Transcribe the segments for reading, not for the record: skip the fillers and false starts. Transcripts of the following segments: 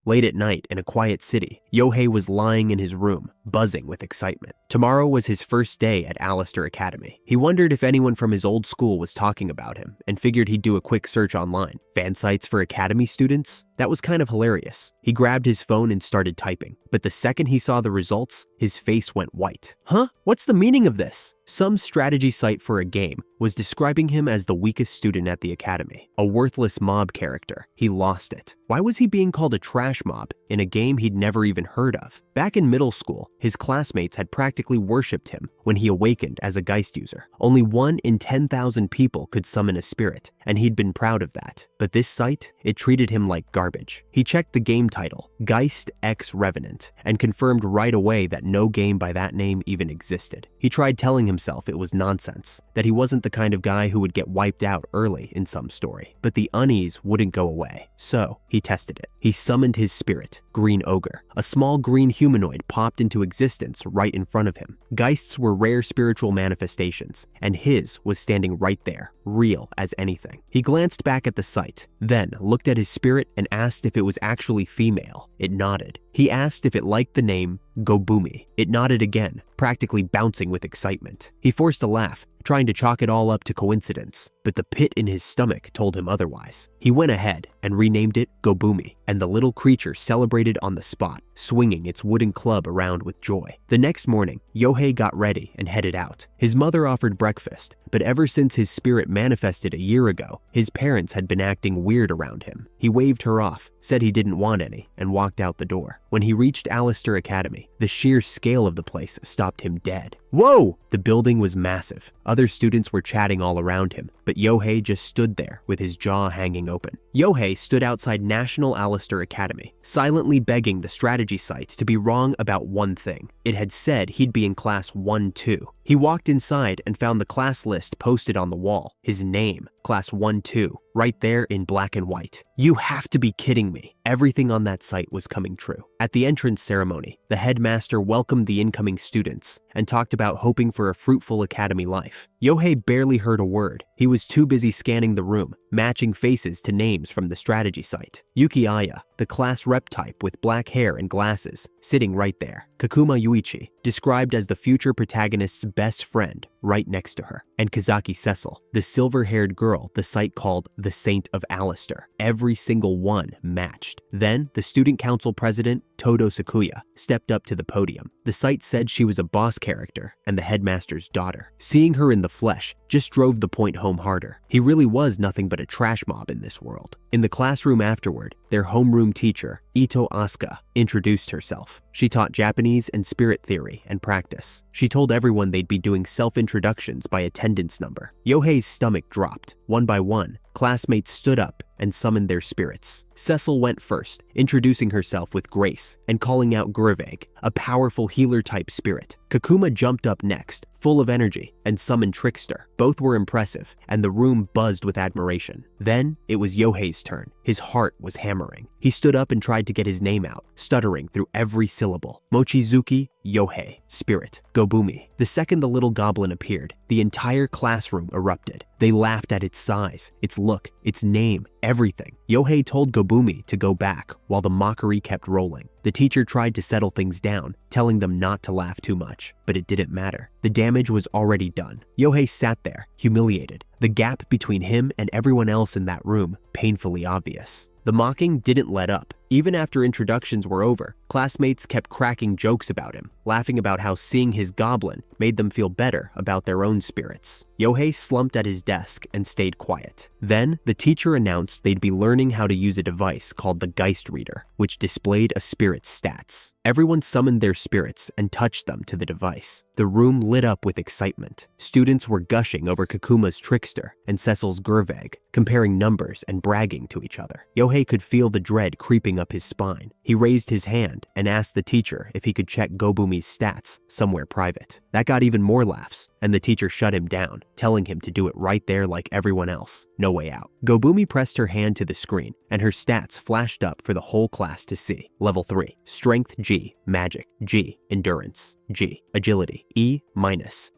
Late at night in a quiet city, Yohei was lying in his room, buzzing with excitement. Tomorrow was his first day at Alistair Academy. He wondered if anyone from his old school was talking about him and figured he'd do a quick search online. Fan sites for Academy students? That was kind of hilarious. He grabbed his phone and started typing, but the second he saw the results, his face went white. Huh? What's the meaning of this? Some strategy site for a game was describing him as the weakest student at the academy, a worthless mob character. He lost it. Why was he being called a trash mob in a game he'd never even heard of? Back in middle school, his classmates had practically worshipped him when he awakened as a Geist user. Only 1 in 10,000 people could summon a spirit, and he'd been proud of that. But this site, it treated him like garbage. He checked the game title, Geist X Revenant, and confirmed right away that no game by that name even existed. He tried telling himself it was nonsense, that he wasn't the kind of guy who would get wiped out early in some story. But the unease wouldn't go away, so he tested it. He summoned his spirit, Green Ogre. A small green humanoid popped into existence right in front of him. Geists were rare spiritual manifestations, and his was standing right there, real as anything. He glanced back at the site, then looked at his spirit and asked if it was actually female. It nodded. He asked if it liked the name Gobumi. It nodded again, practically bouncing with excitement. He forced a laugh, trying to chalk it all up to coincidence, but the pit in his stomach told him otherwise. He went ahead and renamed it Gobumi, and the little creature celebrated on the spot, swinging its wooden club around with joy. The next morning, Yohei got ready and headed out. His mother offered breakfast, but ever since his spirit manifested a year ago, his parents had been acting weird around him. He waved her off, said he didn't want any, and walked out the door. When he reached Alistair Academy, the sheer scale of the place stopped him dead. Whoa! The building was massive. Other students were chatting all around him, but Yohei just stood there with his jaw hanging open. Yohei stood outside National Alistair Academy, silently begging the strategy site to be wrong about one thing. It had said he'd be in class 1-2. He walked inside and found the class list posted on the wall. His name, class 1-2, right there in black and white. You have to be kidding me. Everything on that site was coming true. At the entrance ceremony, the headmaster welcomed the incoming students and talked about hoping for a fruitful academy life. Yohei barely heard a word. He was too busy scanning the room, matching faces to names from the strategy site. Yuki Aya, the class rep type with black hair and glasses, sitting right there. Kakuma Yuichi, described as the future protagonist's best friend, right next to her. And Kazaki Cecil, the silver-haired girl the site called the Saint of Alistair. Every single one matched. Then, the student council president, Todo Sakuya, stepped up to the podium. The site said she was a boss character and the headmaster's daughter. Seeing her in the flesh just drove the point home harder. He really was nothing but a trash mob in this world. In the classroom afterward, their homeroom teacher, Ito Asuka, introduced herself. She taught Japanese and spirit theory and practice. She told everyone they'd be doing self-introductions by attendance number. Yohei's stomach dropped. One by one, classmates stood up and summoned their spirits. Cecil went first, introducing herself with grace and calling out Gurveg, a powerful healer-type spirit. Kakuma jumped up next, full of energy, and summoned Trickster. Both were impressive, and the room buzzed with admiration. Then, it was Yohei's turn. His heart was hammering. He stood up and tried to get his name out, stuttering through every syllable. Mochizuki Yohei, spirit, Gobumi. The second the little goblin appeared, the entire classroom erupted. They laughed at its size, its look, its name, everything. Yohei told Gobumi to go back while the mockery kept rolling. The teacher tried to settle things down, telling them not to laugh too much, but it didn't matter. The damage was already done. Yohei sat there, humiliated, the gap between him and everyone else in that room painfully obvious. The mocking didn't let up. Even after introductions were over, classmates kept cracking jokes about him, laughing about how seeing his goblin made them feel better about their own spirits. Yohei slumped at his desk and stayed quiet. Then, the teacher announced they'd be learning how to use a device called the Geist Reader, which displayed a spirit's stats. Everyone summoned their spirits and touched them to the device. The room lit up with excitement. Students were gushing over Kakuma's Trickster and Cecil's Gurveg, comparing numbers and bragging to each other. Yohei could feel the dread creeping up his spine. He raised his hand and asked the teacher if he could check Gobumi's stats somewhere private. That got even more laughs, and the teacher shut him down, telling him to do it right there like everyone else. No way out. Gobumi pressed her hand to the screen, and her stats flashed up for the whole class to see. Level 3, Strength G, Magic G, Endurance G, Agility E-,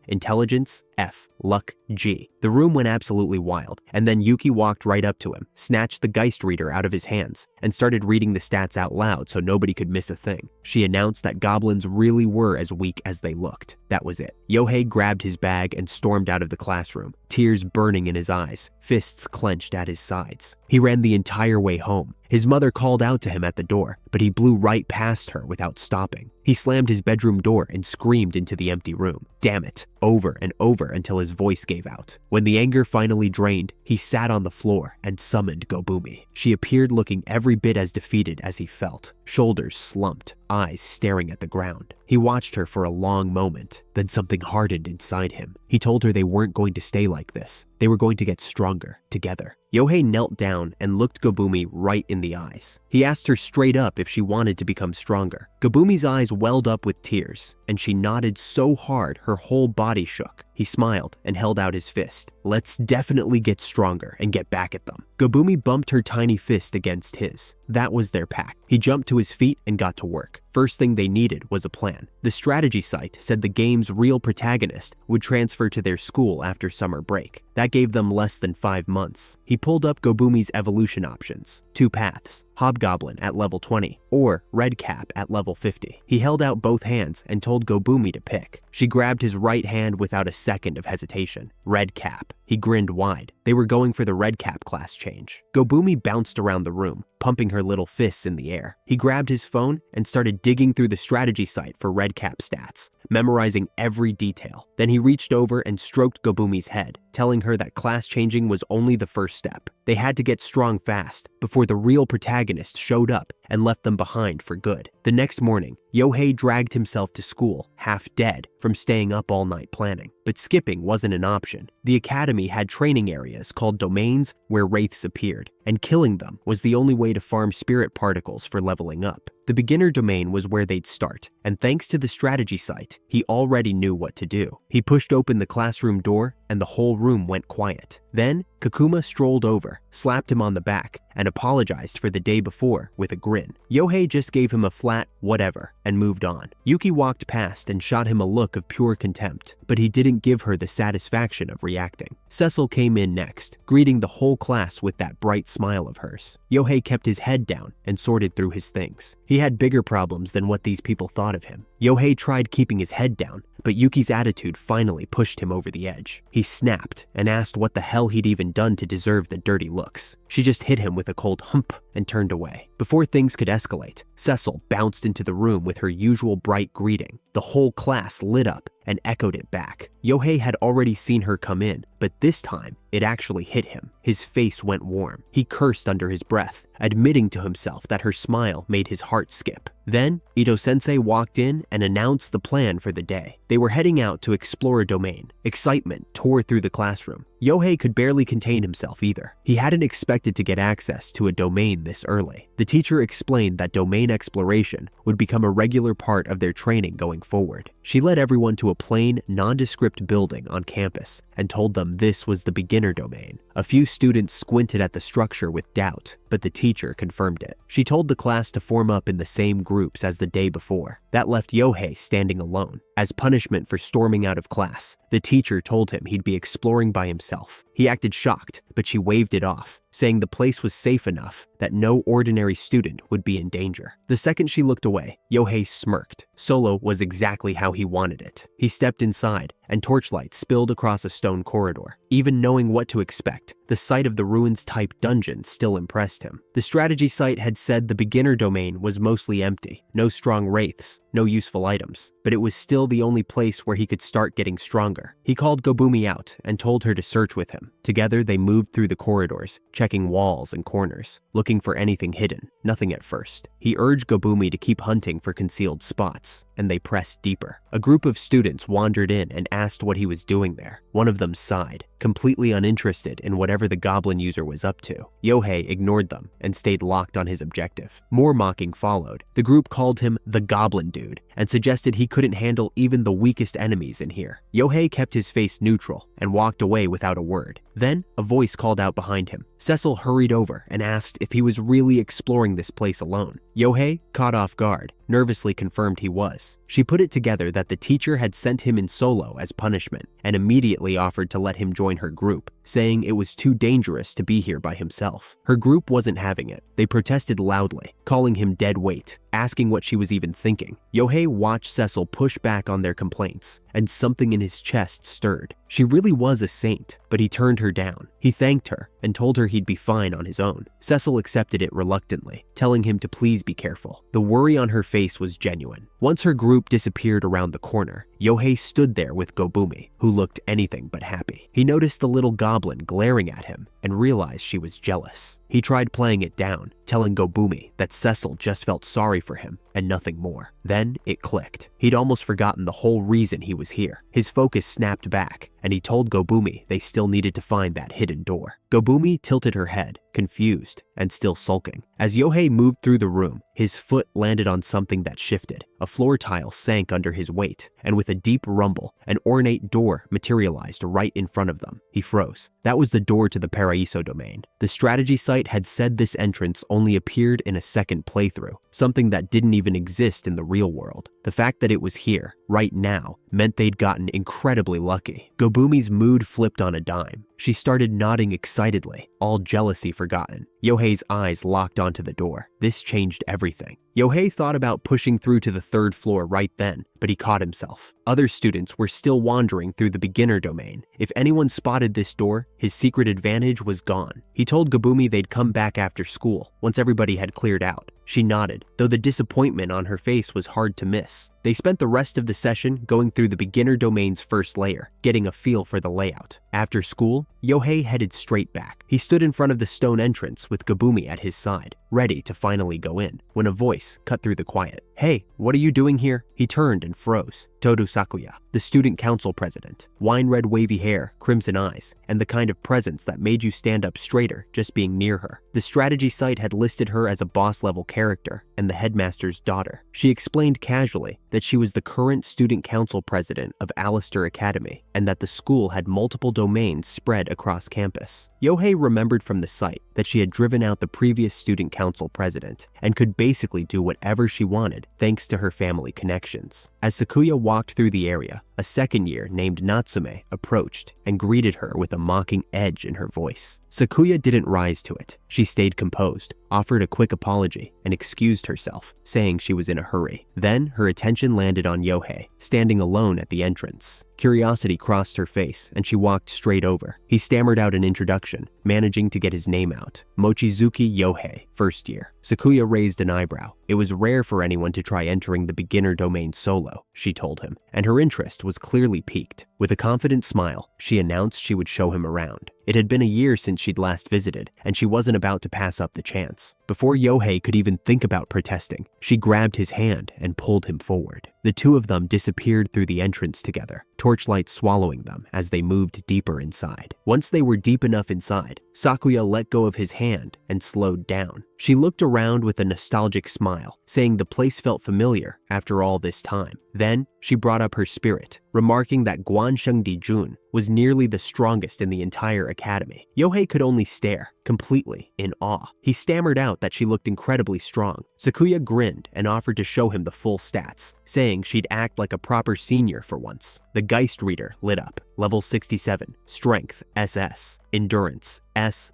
Intelligence F, Luck G. The room went absolutely wild, and then Yuki walked right up to him, snatched the Geist Reader out of his hands, and started reading reading the stats out loud so nobody could miss a thing. She announced that goblins really were as weak as they looked. That was it. Yohei grabbed his bag and stormed out of the classroom, tears burning in his eyes, fists clenched at his sides. He ran the entire way home. His mother called out to him at the door, but he blew right past her without stopping. He slammed his bedroom door and screamed into the empty room. Damn it, over and over until his voice gave out. When the anger finally drained, he sat on the floor and summoned Gobumi. She appeared looking every bit as defeated as he felt, shoulders slumped, eyes staring at the ground. He watched her for a long moment, then something hardened inside him. He told her they weren't going to stay like this. They were going to get stronger together. Yohei knelt down and looked Gobumi right in the eyes. He asked her straight up if she wanted to become stronger. Gobumi's eyes welled up with tears, and she nodded so hard her whole body shook. He smiled and held out his fist. Let's definitely get stronger and get back at them. Gobumi bumped her tiny fist against his. That was their pact. He jumped to his feet and got to work. First thing they needed was a plan. The strategy site said the game's real protagonist would transfer to their school after summer break. That gave them less than 5 months. He pulled up Gobumi's evolution options. 2 paths, Hobgoblin at level 20 or Redcap at level 50. He held out both hands and told Gobumi to pick. She grabbed his right hand without a second of hesitation. Redcap. He grinned wide. They were going for the Redcap class change. Gobumi bounced around the room, pumping her little fists in the air. He grabbed his phone and started digging through the strategy site for Redcap stats, memorizing every detail. Then he reached over and stroked Gobumi's head, telling her that class changing was only the first step. They had to get strong fast before the real protagonist showed up and left them behind for good. The next morning, Yohei dragged himself to school, half dead from staying up all night planning. But skipping wasn't an option. The academy had training areas called domains where wraiths appeared, and killing them was the only way to farm spirit particles for leveling up. The beginner domain was where they'd start, and thanks to the strategy site, he already knew what to do. He pushed open the classroom door, and the whole room went quiet. Then, Kakuma strolled over, slapped him on the back, and apologized for the day before with a grin. Yohei just gave him a flat whatever and moved on. Yuki walked past and shot him a look of pure contempt, but he didn't give her the satisfaction of reacting. Cecil came in next, greeting the whole class with that bright smile of hers. Yohei kept his head down and sorted through his things. He had bigger problems than what these people thought of him. Yohei tried keeping his head down, but Yuki's attitude finally pushed him over the edge. He snapped and asked what the hell he'd even done to deserve the dirty looks. She just hit him with a cold hump and turned away. Before things could escalate, Cecil bounced into the room with her usual bright greeting. The whole class lit up and echoed it back. Yohei had already seen her come in, but this time, it actually hit him. His face went warm. He cursed under his breath, admitting to himself that her smile made his heart skip. Then, Ito-sensei walked in and announced the plan for the day. They were heading out to explore a domain. Excitement tore through the classroom. Yohei could barely contain himself either. He hadn't expected to get access to a domain this early. The teacher explained that domain exploration would become a regular part of their training going forward. She led everyone to a plain, nondescript building on campus and told them this was the beginner domain. A few students squinted at the structure with doubt, but the teacher confirmed it. She told the class to form up in the same groups as the day before. That left Yohei standing alone. As punishment for storming out of class, the teacher told him he'd be exploring by himself. He acted shocked, but she waved it off, saying the place was safe enough that no ordinary student would be in danger. The second she looked away, Yohei smirked. Solo was exactly how he wanted it. He stepped inside, and torchlight spilled across a stone corridor. Even knowing what to expect, the sight of the ruins-type dungeon still impressed him. The strategy site had said the beginner domain was mostly empty, no strong wraiths, no useful items, but it was still the only place where he could start getting stronger. He called Gobumi out and told her to search with him. Together, they moved through the corridors, checking walls and corners, looking for anything hidden. Nothing at first. He urged Gobumi to keep hunting for concealed spots, and they pressed deeper. A group of students wandered in and asked what he was doing there. One of them sighed, completely uninterested in whatever the goblin user was up to. Yohei ignored them and stayed locked on his objective. More mocking followed. The group called him the Goblin Dude and suggested he couldn't handle even the weakest enemies in here. Yohei kept his face neutral and walked away without a word. Then, a voice called out behind him. Cecil hurried over and asked if he was really exploring this place alone. Yohei, caught off guard, nervously confirmed he was. She put it together that the teacher had sent him in solo as punishment and immediately offered to let him join her group. saying it was too dangerous to be here by himself. Her group wasn't having it. They protested loudly, calling him dead weight, asking what she was even thinking. Yohei watched Cecil push back on their complaints, and something in his chest stirred. She really was a saint, but he turned her down. He thanked her and told her he'd be fine on his own. Cecil accepted it reluctantly, telling him to please be careful. The worry on her face was genuine. Once her group disappeared around the corner, Yohei stood there with Gobumi, who looked anything but happy. He noticed the little goblin glaring at him and realized she was jealous. He tried playing it down, telling Gobumi that Cecil just felt sorry for him and nothing more. Then it clicked. He'd almost forgotten the whole reason he was here. His focus snapped back, and he told Gobumi they still needed to find that hidden door. Gobumi tilted her head, confused and still sulking. As Yohei moved through the room, his foot landed on something that shifted. A floor tile sank under his weight, and with a deep rumble, an ornate door materialized right in front of them. He froze. That was the door to the Paraíso domain. The strategy site had said this entrance only appeared in a second playthrough, something that didn't even exist in the real world. The fact that it was here, right now, meant they'd gotten incredibly lucky. Gobumi's mood flipped on a dime. She started nodding excitedly, all jealousy forgotten. Yohei's eyes locked onto the door. This changed everything. Yohei thought about pushing through to the third floor right then, but he caught himself. Other students were still wandering through the beginner domain. If anyone spotted this door, his secret advantage was gone. He told Gobumi they'd come back after school, once everybody had cleared out. She nodded, though the disappointment on her face was hard to miss. They spent the rest of the session going through the beginner domain's first layer, getting a feel for the layout. After school, Yohei headed straight back. He stood in front of the stone entrance with Gobumi at his side, ready to finally go in, when a voice cut through the quiet. "Hey, what are you doing here?" He turned and froze. Todo Sakuya, the student council president, wine-red wavy hair, crimson eyes, and the kind of presence that made you stand up straighter just being near her. The strategy site had listed her as a boss-level character and the headmaster's daughter. She explained casually that she was the current student council president of Alistair Academy and that the school had multiple domains spread across campus. Yohei remembered from the site that she had driven out the previous student council president and could basically do whatever she wanted thanks to her family connections. As Sakuya walked through the area, a second year named Natsume approached and greeted her with a mocking edge in her voice. Sakuya didn't rise to it. She stayed composed, offered a quick apology, and excused herself, saying she was in a hurry. Then her attention landed on Yohei, standing alone at the entrance. Curiosity crossed her face, and she walked straight over. He stammered out an introduction, managing to get his name out. Mochizuki Yohei, first year. Sakuya raised an eyebrow. It was rare for anyone to try entering the beginner domain solo, she told him, and her interest was clearly piqued. With a confident smile, she announced she would show him around. It had been a year since she'd last visited, and she wasn't about to pass up the chance. Before Yohei could even think about protesting, she grabbed his hand and pulled him forward. The two of them disappeared through the entrance together, torchlight swallowing them as they moved deeper inside. Once they were deep enough inside, Sakuya let go of his hand and slowed down. She looked around with a nostalgic smile, saying the place felt familiar after all this time. Then, she brought up her spirit, remarking that Guansheng Dijun was nearly the strongest in the entire academy. Yohei could only stare, completely in awe. He stammered out that she looked incredibly strong. Sakuya grinned and offered to show him the full stats, saying she'd act like a proper senior for once. The Geist reader lit up. Level 67, Strength SS, Endurance S+,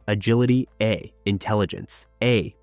Agility A, Intelligence A+.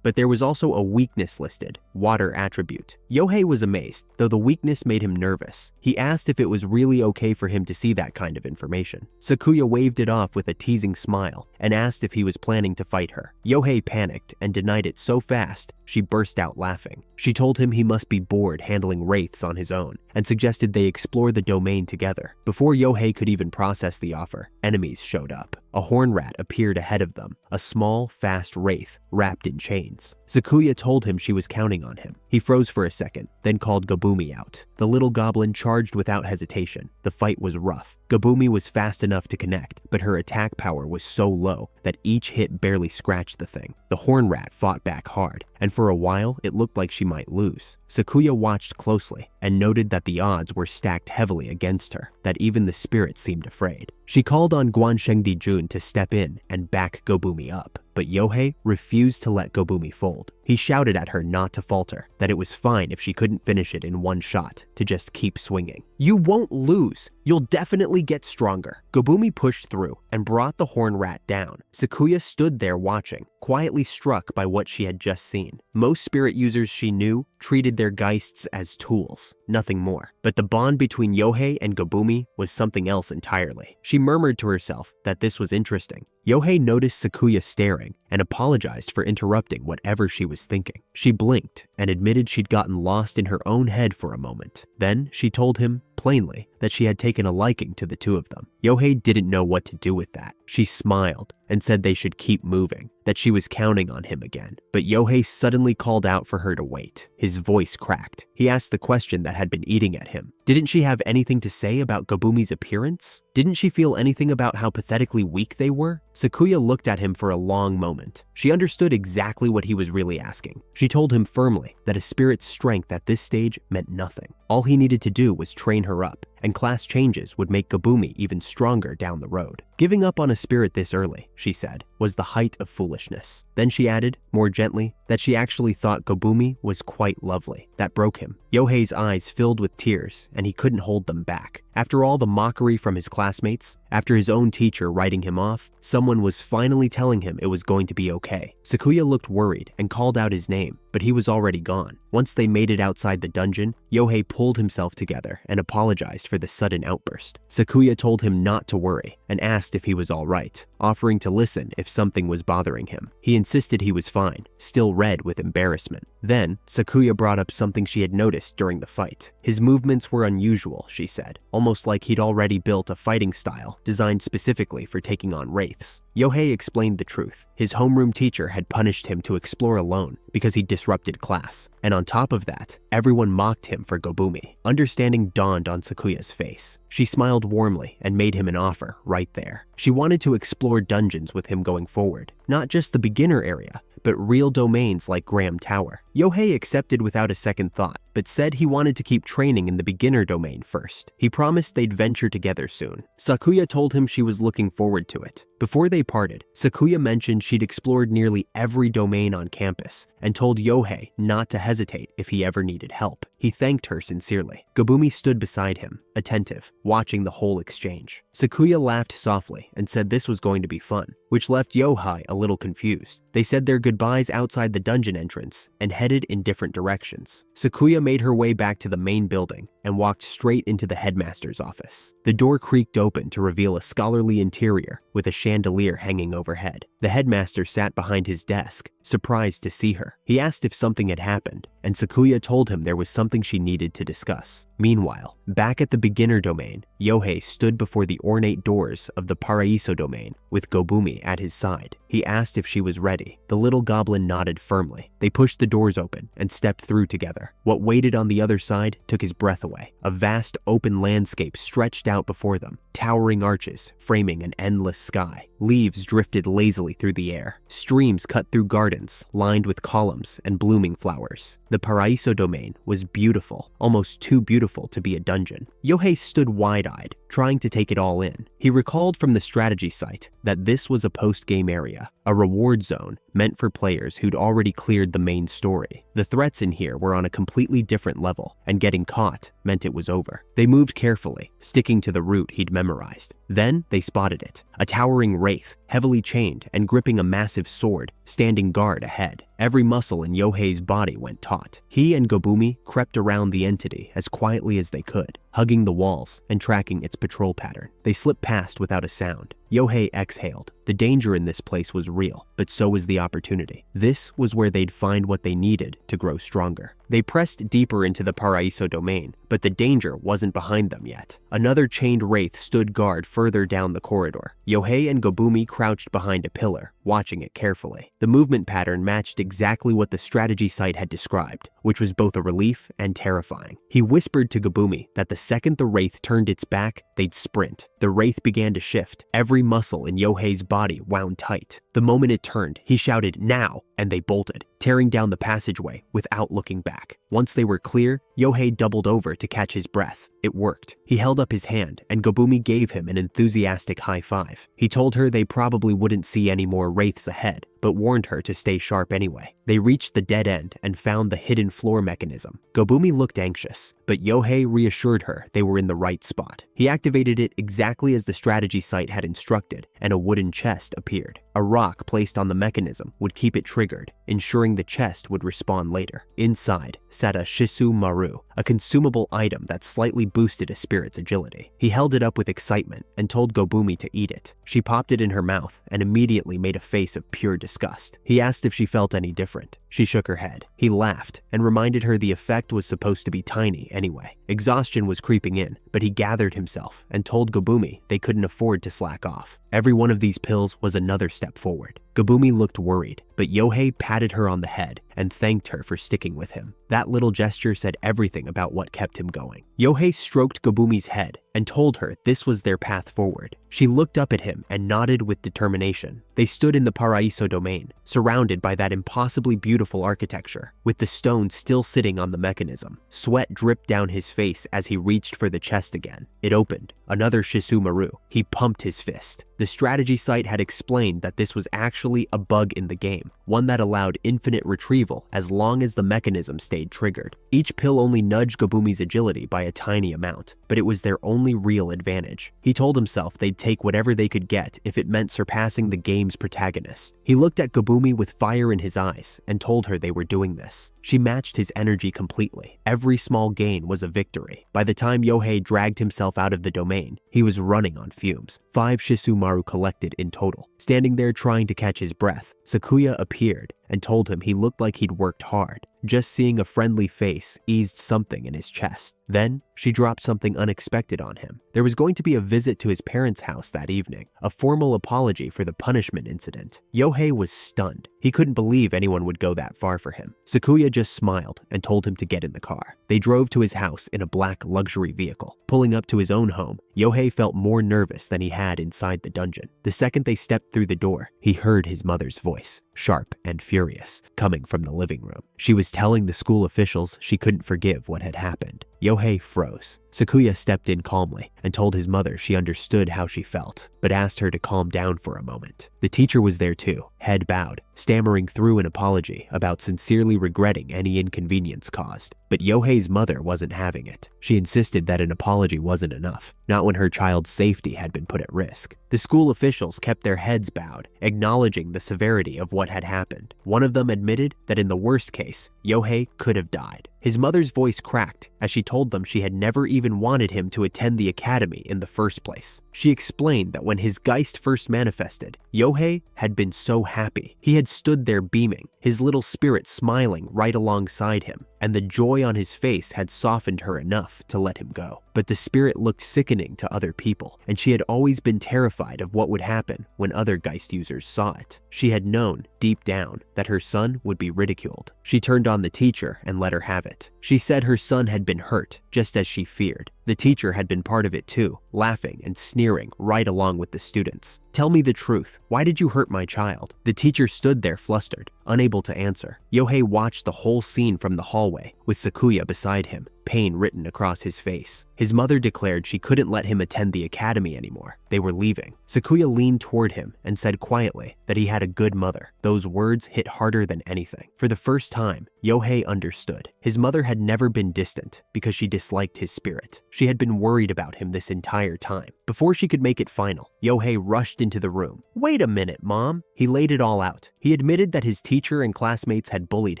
But there was also a weakness listed, Water attribute. Yohei was amazed, though the weakness made him nervous. He asked if it was really okay for him to see that kind of information. Sakuya waved it off with a teasing smile and asked if he was planning to fight her. Yohei panicked and denied it so fast, she burst out laughing. She told him he must be bored handling wraiths on his own and suggested they explore the domain together. Before Yohei could even process the offer, enemies showed up. A horn rat appeared ahead of them, a small, fast wraith wrapped in chains. Sakuya told him she was counting on him. He froze for a second, then called Gobumi out. The little goblin charged without hesitation. The fight was rough. Gobumi was fast enough to connect, but her attack power was so low that each hit barely scratched the thing. The horn rat fought back hard, and for a while it looked like she might lose. Sakuya watched closely and noted that the odds were stacked heavily against her, that even the spirit seemed afraid. She called on Guansheng Dijun to step in and back Gobumi up. but Yohei refused to let Gobumi fold. He shouted at her not to falter, that it was fine if she couldn't finish it in one shot, to just keep swinging. "You won't lose. You'll definitely get stronger." Gobumi pushed through and brought the horn rat down. Sakuya stood there watching, quietly struck by what she had just seen. Most spirit users she knew treated their geists as tools, nothing more. But the bond between Yohei and Gobumi was something else entirely. She murmured to herself that this was interesting. Yohei noticed Sakuya staring and apologized for interrupting whatever she was thinking. She blinked and admitted she'd gotten lost in her own head for a moment. Then she told him, plainly, that she had taken a liking to the two of them. Yohei didn't know what to do with that. She smiled and said they should keep moving, that she was counting on him again. But Yohei suddenly called out for her to wait. His voice cracked. He asked the question that had been eating at him. Didn't she have anything to say about Gobumi's appearance? Didn't she feel anything about how pathetically weak they were? Sakuya looked at him for a long moment. She understood exactly what he was really asking. She told him firmly that a spirit's strength at this stage meant nothing. All he needed to do was train her up, and class changes would make Gobumi even stronger down the road. Giving up on a spirit this early, she said, was the height of foolishness. Then she added, more gently, that she actually thought Gobumi was quite lovely. That broke him. Yohei's eyes filled with tears, and he couldn't hold them back. After all the mockery from his classmates, after his own teacher writing him off, someone was finally telling him it was going to be okay. Sakuya looked worried and called out his name, but he was already gone. Once they made it outside the dungeon, Yohei pulled himself together and apologized for the sudden outburst. Sakuya told him not to worry and asked if he was all right, offering to listen if something was bothering him. He insisted he was fine, still red with embarrassment. Then, Sakuya brought up something she had noticed during the fight. His movements were unusual, she said, almost like he'd already built a fighting style designed specifically for taking on wraiths. Yohei explained the truth. His homeroom teacher had punished him to explore alone because he disrupted class, and on top of that, everyone mocked him for Gobumi. Understanding dawned on Sakuya's face. She smiled warmly and made him an offer right there. She wanted to explore dungeons with him going forward, not just the beginner area, but real domains like Graham Tower. Yohei accepted without a second thought, but said he wanted to keep training in the beginner domain first. He promised they'd venture together soon. Sakuya told him she was looking forward to it. Before they parted, Sakuya mentioned she'd explored nearly every domain on campus and told Yohei not to hesitate if he ever needed help. He thanked her sincerely. Gobumi stood beside him, attentive, watching the whole exchange. Sakuya laughed softly and said this was going to be fun, which left Yohei a little confused. They said their goodbyes outside the dungeon entrance and headed in different directions. Sakuya made her way back to the main building and walked straight into the headmaster's office. The door creaked open to reveal a scholarly interior with a chandelier hanging overhead. The headmaster sat behind his desk, surprised to see her. He asked if something had happened, and Sakuya told him there was something she needed to discuss. Meanwhile, back at the beginner domain, Yohei stood before the ornate doors of the Paraiso domain with Gobumi at his side. He asked if she was ready. The little goblin nodded firmly. They pushed the doors open and stepped through together. What waited on the other side took his breath away. A vast open landscape stretched out before them, towering arches framing an endless sky. Leaves drifted lazily through the air. Streams cut through gardens lined with columns and blooming flowers. The Paraiso domain was beautiful, almost too beautiful to be a dungeon. Yohei stood wide-eyed, trying to take it all in. He recalled from the strategy site that this was a post-game area, a reward zone meant for players who'd already cleared the main story. The threats in here were on a completely different level, and getting caught meant it was over. They moved carefully, sticking to the route he'd memorized. Then they spotted it, a towering wraith, heavily chained and gripping a massive sword, standing guard ahead. Every muscle in Yohei's body went taut. He and Gobumi crept around the entity as quietly as they could, hugging the walls and tracking its patrol pattern. They slipped past without a sound. Yohei exhaled. The danger in this place was real, but so was the opportunity. This was where they'd find what they needed to grow stronger. They pressed deeper into the Paraiso domain, but the danger wasn't behind them yet. Another chained wraith stood guard further down the corridor. Yohei and Gobumi crouched behind a pillar, watching it carefully. The movement pattern matched exactly what the strategy site had described, which was both a relief and terrifying. He whispered to Gobumi that the second the wraith turned its back, they'd sprint. The wraith began to shift. Every muscle in Yohei's body wound tight. The moment it turned, he shouted, "Now!" and they bolted, tearing down the passageway without looking back. Once they were clear, Yohei doubled over to catch his breath. It worked. He held up his hand, and Gobumi gave him an enthusiastic high five. He told her they probably wouldn't see any more wraiths ahead, but warned her to stay sharp anyway. They reached the dead end and found the hidden floor mechanism. Gobumi looked anxious, but Yohei reassured her they were in the right spot. He activated it exactly as the strategy site had instructed, and a wooden chest appeared. A rock placed on the mechanism would keep it triggered, ensuring the chest would respawn later. Inside sat a Shisu Maru, a consumable item that slightly boosted a spirit's agility. He held it up with excitement and told Gobumi to eat it. She popped it in her mouth and immediately made a face of pure disgust. He asked if she felt any different. She shook her head. He laughed and reminded her the effect was supposed to be tiny anyway. Exhaustion was creeping in, but he gathered himself and told Gobumi they couldn't afford to slack off. Every one of these pills was another step forward. Gobumi looked worried, but Yohei patted her on the head and thanked her for sticking with him. That little gesture said everything about what kept him going. Yohei stroked Gobumi's head and told her this was their path forward. She looked up at him and nodded with determination. They stood in the Paraiso domain, surrounded by that impossibly beautiful architecture, with the stone still sitting on the mechanism. Sweat dripped down his face as he reached for the chest again. It opened. Another Shisu Maru. He pumped his fist. The strategy site had explained that this was actually a bug in the game, one that allowed infinite retrieval as long as the mechanism stayed triggered. Each pill only nudged Gobumi's agility by a tiny amount, but it was their only real advantage. He told himself they'd take whatever they could get if it meant surpassing the game's protagonist. He looked at Gobumi with fire in his eyes and told her they were doing this. She matched his energy completely. Every small gain was a victory. By the time Yohei dragged himself out of the domain, he was running on fumes. 5 Shisu Maru collected in total. Standing there trying to catch his breath, Sakuya appeared and told him he looked like he'd worked hard. Just seeing a friendly face eased something in his chest. Then, she dropped something unexpected on him. There was going to be a visit to his parents' house that evening, a formal apology for the punishment incident. Yohei was stunned. He couldn't believe anyone would go that far for him. Sakuya just smiled and told him to get in the car. They drove to his house in a black luxury vehicle. Pulling up to his own home, Yohei felt more nervous than he had inside the dungeon. The second they stepped through the door, he heard his mother's voice, sharp and furious, coming from the living room. She was telling the school officials she couldn't forgive what had happened. Yohei froze. Sakuya stepped in calmly and told his mother she understood how she felt, but asked her to calm down for a moment. The teacher was there too, head bowed, stammering through an apology about sincerely regretting any inconvenience caused. But Yohei's mother wasn't having it. She insisted that an apology wasn't enough, not when her child's safety had been put at risk. The school officials kept their heads bowed, acknowledging the severity of what had happened. One of them admitted that in the worst case, Yohei could have died. His mother's voice cracked as she told them she had never even wanted him to attend the academy in the first place. She explained that when his Geist first manifested, Yohei had been so happy. He had stood there beaming, his little spirit smiling right alongside him, and the joy on his face had softened her enough to let him go. But the spirit looked sickening to other people, and she had always been terrified of what would happen when other Geist users saw it. She had known, deep down, that her son would be ridiculed. She turned on the teacher and let her have it. She said her son had been hurt, just as she feared. The teacher had been part of it too, laughing and sneering right along with the students. "Tell me the truth. Why did you hurt my child?" The teacher stood there flustered, unable to answer. Yohei watched the whole scene from the hallway, with Sakuya beside him, pain written across his face. His mother declared she couldn't let him attend the academy anymore. They were leaving. Sakuya leaned toward him and said quietly that he had a good mother. Those words hit harder than anything. For the first time, Yohei understood. His mother had never been distant because she disliked his spirit. She had been worried about him this entire time. Before she could make it final, Yohei rushed into the room. "Wait a minute, Mom." He laid it all out. He admitted that his teacher and classmates had bullied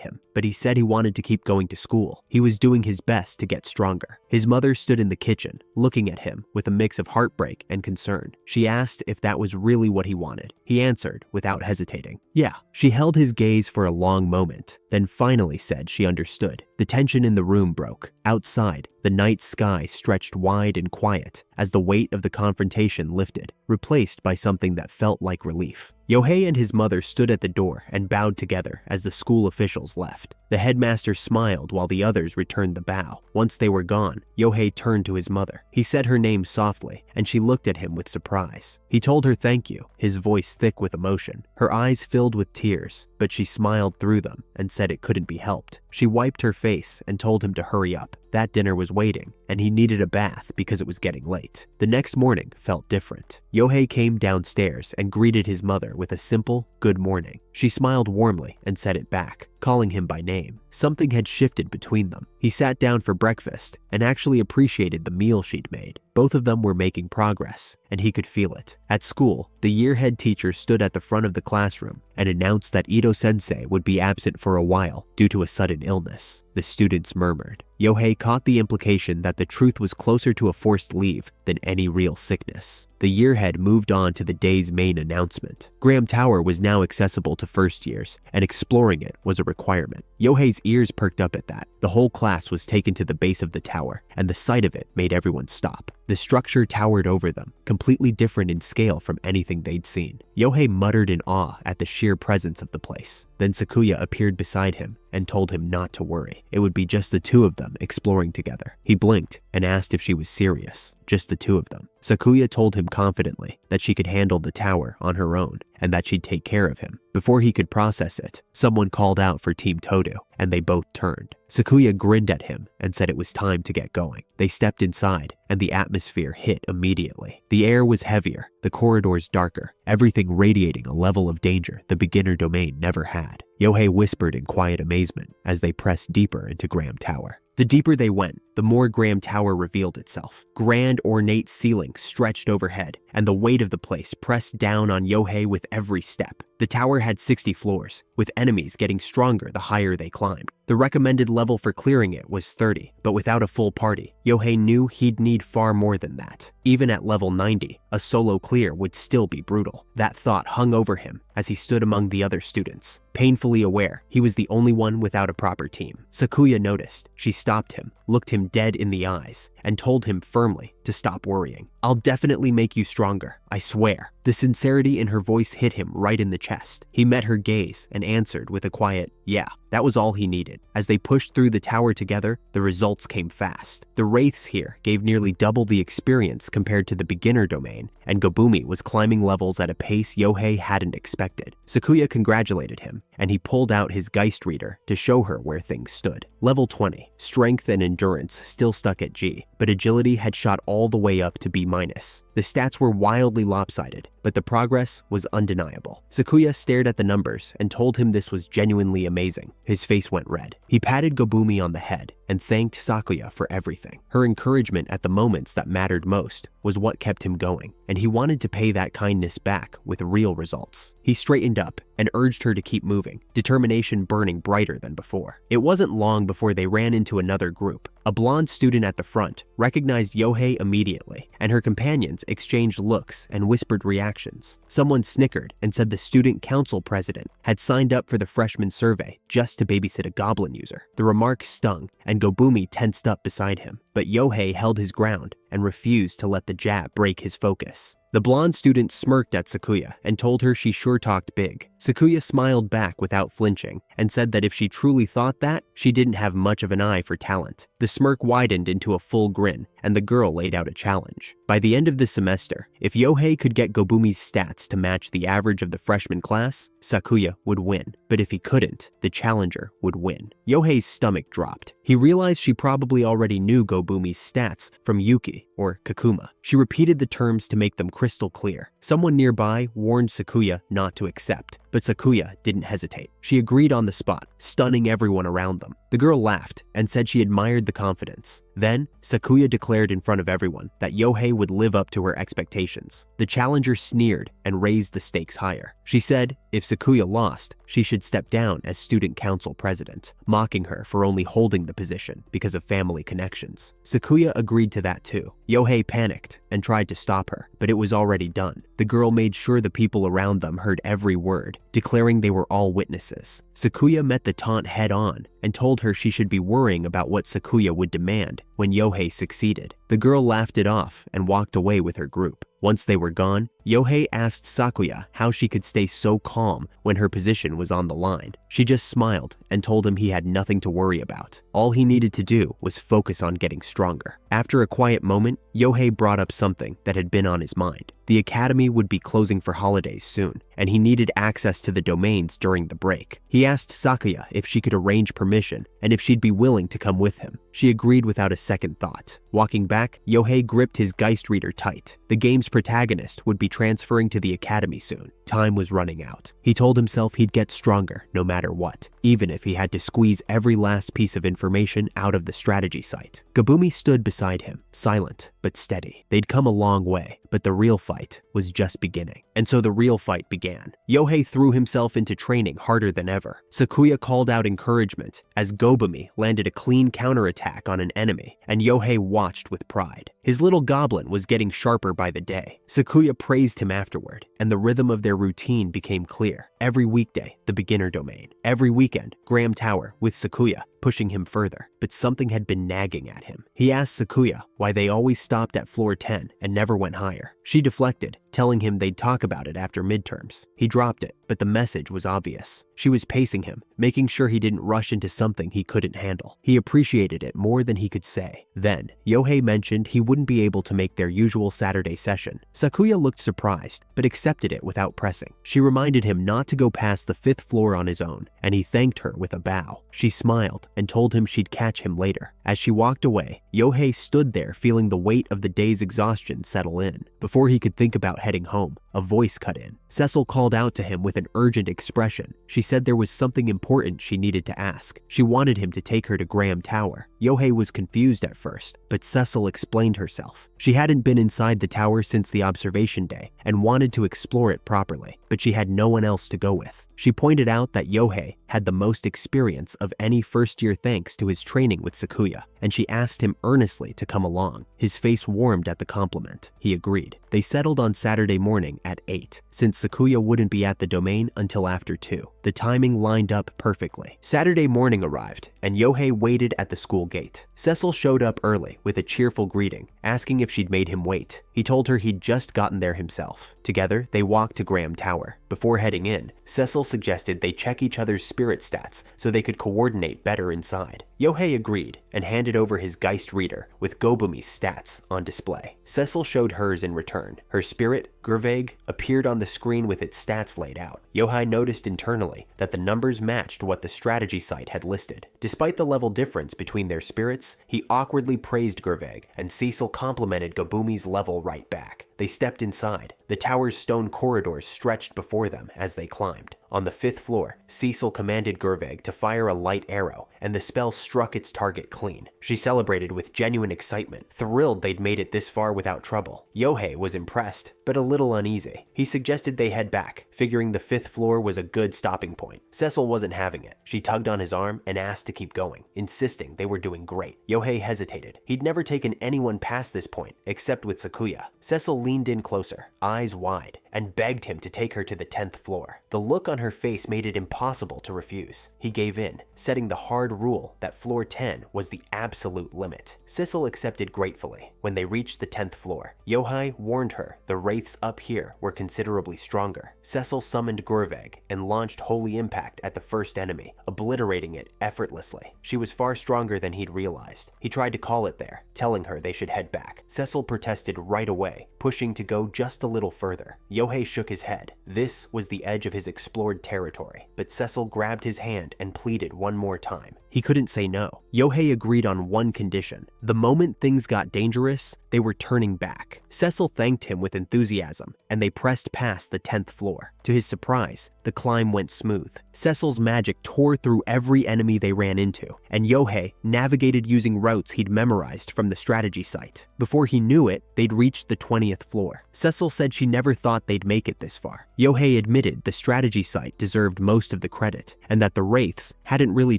him, but he said he wanted to keep going to school. He was doing his best to get stronger. His mother stood in the kitchen, looking at him with a mix of heartbreak and concern. She asked if that was really what he wanted. He answered without hesitating. Yeah. She held his gaze for a long moment, then finally said she understood. The tension in the room broke. Outside, the night sky stretched wide and quiet as the weight of the confrontation lifted, replaced by something that felt like relief. Yohei and his mother stood at the door and bowed together as the school officials left. The headmaster smiled while the others returned the bow. Once they were gone, Yohei turned to his mother. He said her name softly, and she looked at him with surprise. He told her thank you, his voice thick with emotion. Her eyes filled with tears, but she smiled through them and said it couldn't be helped. She wiped her face and told him to hurry up. That dinner was waiting, and he needed a bath because it was getting late. The next morning felt different. Yohei came downstairs and greeted his mother with a simple, "Good morning." She smiled warmly and said it back, calling him by name. Something had shifted between them. He sat down for breakfast and actually appreciated the meal she'd made. Both of them were making progress, and he could feel it. At school, the year head teacher stood at the front of the classroom and announced that Ito-sensei would be absent for a while due to a sudden illness. The students murmured. Yohei caught the implication that the truth was closer to a forced leave than any real sickness. The yearhead moved on to the day's main announcement. Graham Tower was now accessible to first years, and exploring it was a requirement. Yohei's ears perked up at that. The whole class was taken to the base of the tower, and the sight of it made everyone stop. The structure towered over them, completely different in scale from anything they'd seen. Yohei muttered in awe at the sheer presence of the place. Then Sakuya appeared beside him and told him not to worry. It would be just the two of them exploring together. He blinked and asked if she was serious. Just the two of them. Sakuya told him confidently that she could handle the tower on her own and that she'd take care of him. Before he could process it, someone called out for Team Todo, and they both turned. Sakuya grinned at him and said it was time to get going. They stepped inside, and the atmosphere hit immediately. The air was heavier, the corridors darker, everything radiating a level of danger the beginner domain never had. Yohei whispered in quiet amazement as they pressed deeper into Graham Tower. The deeper they went, the more Graham Tower revealed itself. Grand, ornate ceilings stretched overhead, and the weight of the place pressed down on Yohei with every step. The tower had 60 floors, with enemies getting stronger the higher they climbed. The recommended level for clearing it was 30, but without a full party, Yohei knew he'd need far more than that. Even at level 90, a solo clear would still be brutal. That thought hung over him as he stood among the other students, painfully aware he was the only one without a proper team. Sakuya noticed. She stopped him, looked him dead in the eyes, and told him firmly to stop worrying. "I'll definitely make you stronger, I swear." The sincerity in her voice hit him right in the chest. He met her gaze and answered with a quiet, "Yeah." That was all he needed. As they pushed through the tower together, the results came fast. The wraiths here gave nearly double the experience compared to the beginner domain, and Gobumi was climbing levels at a pace Yohei hadn't expected. Sakuya congratulated him, and he pulled out his Geist Reader to show her where things stood. Level 20, strength and endurance still stuck at G, but agility had shot all the way up to B-. The stats were wildly lopsided, but the progress was undeniable. Sakuya stared at the numbers and told him this was genuinely amazing. His face went red. He patted Gobumi on the head and thanked Sakuya for everything. Her encouragement at the moments that mattered most was what kept him going, and he wanted to pay that kindness back with real results. He straightened up and urged her to keep moving, determination burning brighter than before. It wasn't long before they ran into another group. A blonde student at the front recognized Yohei immediately, and her companions exchanged looks and whispered reactions. Someone snickered and said the student council president had signed up for the freshman survey just to babysit a goblin user. The remark stung, and Gobumi tensed up beside him, but Yohei held his ground and refused to let the jab break his focus. The blonde student smirked at Sakuya and told her she sure talked big. Sakuya smiled back without flinching and said that if she truly thought that, she didn't have much of an eye for talent. The smirk widened into a full grin, and the girl laid out a challenge. By the end of the semester, if Yohei could get Gobumi's stats to match the average of the freshman class, Sakuya would win. But if he couldn't, the challenger would win. Yohei's stomach dropped. He realized she probably already knew Gobumi's stats from Yuki or Kakuma. She repeated the terms to make them crystal clear. Someone nearby warned Sakuya not to accept, but Sakuya didn't hesitate. She agreed on the spot, stunning everyone around them. The girl laughed and said she admired the confidence. Then, Sakuya declared in front of everyone that Yohei would live up to her expectations. The challenger sneered and raised the stakes higher. She said if Sakuya lost, she should step down as student council president, mocking her for only holding the position because of family connections. Sakuya agreed to that too. Yohei panicked and tried to stop her, but it was was already done. The girl made sure the people around them heard every word, declaring they were all witnesses. Sakuya met the taunt head-on and told her she should be worrying about what Sakuya would demand when Yohei succeeded. The girl laughed it off and walked away with her group. Once they were gone, Yohei asked Sakuya how she could stay so calm when her position was on the line. She just smiled and told him he had nothing to worry about. All he needed to do was focus on getting stronger. After a quiet moment, Yohei brought up something that had been on his mind. The academy would be closing for holidays soon, and he needed access to the domains during the break. He asked Sakuya if she could arrange permission and if she'd be willing to come with him. She agreed without a second thought. Walking back, Yohei gripped his Geist Reader tight. The game's protagonist would be transferring to the academy soon. Time was running out. He told himself he'd get stronger no matter what, even if he had to squeeze every last piece of information out of the strategy site. Gobumi stood beside him, silent but steady. They'd come a long way, but the real fight was just beginning. And so the real fight began. Yohei threw himself into training harder than ever. Sakuya called out encouragement as Gobumi landed a clean counterattack on an enemy, and Yohei watched with pride. His little goblin was getting sharper by the day. Sakuya praised him afterward, and the rhythm of their routine became clear. Every weekday, the beginner domain. Every weekend, Graham Tower with Sakuya, pushing him further. But something had been nagging at him. He asked Sakuya why they always stopped at floor 10 and never went higher. She deflected, telling him they'd talk about it after midterms. He dropped it, but the message was obvious. She was pacing him, making sure he didn't rush into something he couldn't handle. He appreciated it more than he could say. Then, Yohei mentioned he wouldn't be able to make their usual Saturday session. Sakuya looked surprised, but accepted it without pressing. She reminded him not to go past the 5th floor on his own, and he thanked her with a bow. She smiled and told him she'd catch him later. As she walked away, Yohei stood there feeling the weight of the day's exhaustion settle in. Before he could think about heading home, a voice cut in. Cecil called out to him with an urgent expression. She said there was something important she needed to ask. She wanted him to take her to Graham Tower. Yohei was confused at first, but Cecil explained herself. She hadn't been inside the tower since the observation day and wanted to explore it properly, but she had no one else to go with. She pointed out that Yohei had the most experience of any first-year thanks to his training with Sakuya, and she asked him earnestly to come along. His face warmed at the compliment. He agreed. They settled on Saturday morning at 8, since Sakuya wouldn't be at the domain until after 2. The timing lined up perfectly. Saturday morning arrived, and Yohei waited at the school gate. Cecil showed up early with a cheerful greeting, asking if she'd made him wait. He told her he'd just gotten there himself. Together, they walked to Graham Tower. Before heading in, Cecil suggested they check each other's spirit stats so they could coordinate better inside. Yohei agreed and handed over his Geist Reader with Gobumi's stats on display. Cecil showed hers in return. Her spirit, Gervaig, appeared on the screen with its stats laid out. Yohei noticed internally that the numbers matched what the strategy site had listed. Despite the level difference between their spirits, he awkwardly praised Gervaig, and Cecil complimented Gobumi's level right back. They stepped inside. The tower's stone corridors stretched before them as they climbed. On the 5th floor, Cecil commanded Gervaig to fire a light arrow, and the spell struck its target clean. She celebrated with genuine excitement, thrilled they'd made it this far without trouble. Yohei was impressed, but a little uneasy. He suggested they head back, figuring the 5th floor was a good stopping point. Cecil wasn't having it. She tugged on his arm and asked to keep going, insisting they were doing great. Yohei hesitated. He'd never taken anyone past this point, except with Sakuya. Cecil leaned in closer, eyes wide, and begged him to take her to the 10th floor. The look on her face made it impossible to refuse. He gave in, setting the hard rule that floor 10 was the absolute limit. Cecil accepted gratefully. When they reached the 10th floor, Yohei warned her the wraiths up here were considerably stronger. Cecil summoned Gervaig and launched Holy Impact at the first enemy, obliterating it effortlessly. She was far stronger than he'd realized. He tried to call it there, telling her they should head back. Cecil protested right away, pushing to go just a little further. Yohei shook his head. This was the edge of his explored territory, but Cecil grabbed his hand and pleaded one more time. He couldn't say no. Yohei agreed on one condition. The moment things got dangerous, they were turning back. Cecil thanked him with enthusiasm, and they pressed past the 10th floor. To his surprise, the the climb went smooth. Cecil's magic tore through every enemy they ran into, and Yohei navigated using routes he'd memorized from the strategy site. Before he knew it, they'd reached the 20th floor. Cecil said she never thought they'd make it this far. Yohei admitted the strategy site deserved most of the credit, and that the wraiths hadn't really